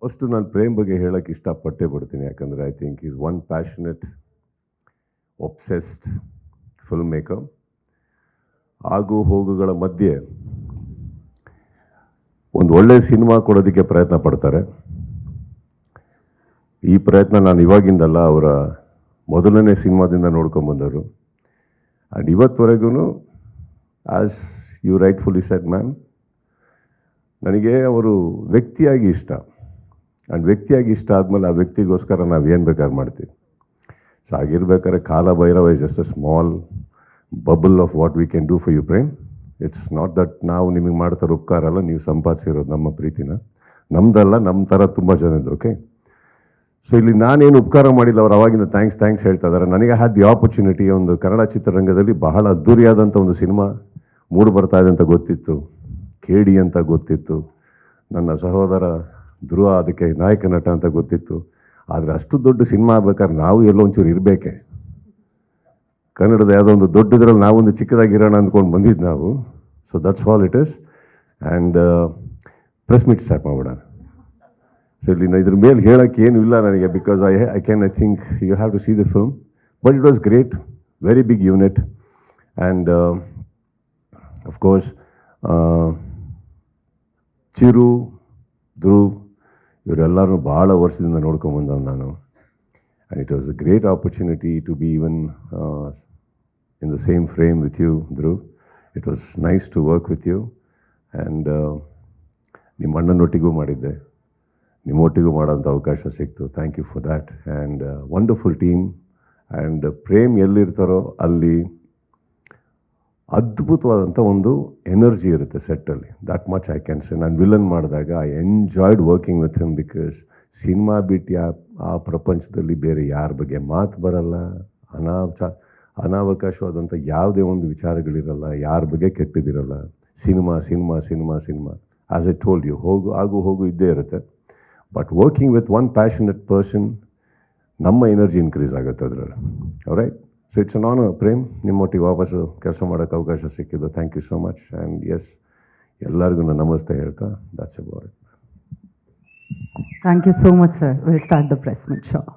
First ನಾನು ಪ್ರೇಮ್ ಬಗ್ಗೆ ಹೇಳೋಕ್ಕೆ ಇಷ್ಟಪಟ್ಟೇ ಬಿಡ್ತೀನಿ. ಯಾಕಂದರೆ I think is one passionate obsessed film maker. ಆಗು ಹೋಗುಗಳ ಮಧ್ಯೆ ಒಂದು ಒಳ್ಳೆಯ ಸಿನಿಮಾ ಕೊಡೋದಕ್ಕೆ ಪ್ರಯತ್ನ ಪಡ್ತಾರೆ. ಈ ಪ್ರಯತ್ನ ನಾನು ಇವಾಗಿಂದಲ್ಲ, ಅವರ ಮೊದಲನೇ ಸಿನಿಮಾದಿಂದ ನೋಡ್ಕೊಂಬಂದವರು. ಆ್ಯಂಡ್ ಇವತ್ತುವರೆಗೂ as you rightfully said ma'am, ನನಗೆ ಅವರು ವ್ಯಕ್ತಿಯಾಗಿ ಇಷ್ಟ. ಆ್ಯಂಡ್ ವ್ಯಕ್ತಿಯಾಗಿ ಇಷ್ಟ ಆದಮೇಲೆ ಆ ವ್ಯಕ್ತಿಗೋಸ್ಕರ ನಾವು ಏನು ಬೇಕಾದ್ರೂ ಮಾಡ್ತೀವಿ. ಸೊ ಹಾಗಿರ್ಬೇಕಾದ್ರೆ Kaala Bhairava is just a small bubble of what we can do for you Prem. It's not that ನಾವು ನಿಮಗೆ ಮಾಡ್ತಾರೆ ಉಪಕಾರ ಅಲ್ಲ, ನೀವು ಸಂಪಾದಿಸಿರೋದು ನಮ್ಮ ಪ್ರೀತಿನ, ನಮ್ಮದಲ್ಲ, ನಮ್ಮ ಥರ ತುಂಬ ಜನದ್ದು. ಓಕೆ, ಸೊ ಇಲ್ಲಿ ನಾನೇನು ಉಪಕಾರ ಮಾಡಿಲ್ಲ, ಅವ್ರು ಅವಾಗಿಂದ ಥ್ಯಾಂಕ್ಸ್ ಹೇಳ್ತಾ ಇದ್ದಾರೆ. ನನಗೆ ಹ್ಯಾಡ್ ದಿ ಆಪರ್ಚುನಿಟಿ ಒಂದು ಕನ್ನಡ ಚಿತ್ರರಂಗದಲ್ಲಿ ಬಹಳ ಅದ್ಧೂರಿಯಾದಂಥ ಒಂದು ಸಿನಿಮಾ ಮೂಡಿ ಬರ್ತಾ ಇದೆ ಅಂತ ಗೊತ್ತಿತ್ತು, ಕೇಡಿ ಅಂತ ಗೊತ್ತಿತ್ತು, ನನ್ನ ಸಹೋದರ ಧ್ರುವ ಅದಕ್ಕೆ ನಾಯಕ ನಟ ಅಂತ ಗೊತ್ತಿತ್ತು. ಆದರೆ ಅಷ್ಟು ದೊಡ್ಡ ಸಿನಿಮಾ ಆಗ್ಬೇಕಾದ್ರೆ ನಾವು ಎಲ್ಲೋ ಒಂಚೂರು ಇರಬೇಕೆ. ಕನ್ನಡದ ಯಾವುದೋ ಒಂದು ದೊಡ್ಡದ್ರಲ್ಲಿ ನಾವೊಂದು ಚಿಕ್ಕದಾಗಿರೋಣ ಅಂದ್ಕೊಂಡು ಬಂದಿದ್ದು ನಾವು. So that's all it is. And press meet start ಮಾಡೋಣ. ಸೊ ಇಲ್ಲಿ ಇದ್ರ ಮೇಲೆ ಹೇಳೋಕ್ಕೆ ಏನೂ ಇಲ್ಲ ನನಗೆ, because I think you have to see the film. But it was great, very big unit. And of course Chiru, Dhruv ಇವರೆಲ್ಲರೂ ಭಾಳ ವರ್ಷದಿಂದ ನೋಡ್ಕೊಂಬಂದವ್ ನಾನು. And it was a great opportunity to be even in the same frame with you Dhruv. It was nice to work with you. And ನಿಮ್ಮ ಅಣ್ಣನೊಟ್ಟಿಗೂ ಮಾಡಿದ್ದೆ, ನಿಮ್ಮೊಟ್ಟಿಗೂ ಮಾಡೋಂಥ ಅವಕಾಶ ಸಿಕ್ತು. Thank you for that. And wonderful team. And Prem ಎಲ್ಲಿರ್ತಾರೋ ಅಲ್ಲಿ ಅದ್ಭುತವಾದಂಥ ಒಂದು ಎನರ್ಜಿ ಇರುತ್ತೆ ಸೆಟ್ಟಲ್ಲಿ. That much I can say. ನಾನು ವಿಲನ್ ಮಾಡಿದಾಗ I enjoyed working with him, because cinema ಬಿಟ್ಟು ಆ ಪ್ರಪಂಚದಲ್ಲಿ ಬೇರೆ ಯಾರ ಬಗ್ಗೆ ಮಾತು ಬರಲ್ಲ, ಅನಾವಕಾಶವಾದಂಥ ಯಾವುದೇ ಒಂದು ವಿಚಾರಗಳಿರಲ್ಲ, ಯಾರ ಬಗ್ಗೆ ಕೆಟ್ಟದಿರಲ್ಲ. Cinema cinema cinema cinema as I told you, ಹೋಗು ಇದ್ದೇ ಇರುತ್ತೆ. But working with one passionate person, ನಮ್ಮ ಎನರ್ಜಿ ಇನ್ಕ್ರೀಸ್ ಆಗುತ್ತೆ ಅದರಲ್ಲಿ. Right. So it's an honour Prem, ನಿಮ್ಮೊಟ್ಟಿಗೆ ವಾಪಸ್ಸು ಕೆಲಸ ಮಾಡೋಕ್ಕೆ ಅವಕಾಶ ಸಿಕ್ಕಿದ್ದು. Thank you so much. And yes, ಎಲ್ಲರಿಗೂ ನಾನು ನಮಸ್ತೆ ಹೇಳ್ತಾ, that's about it. Thank you so much, sir. We'll start the press meet. Sure.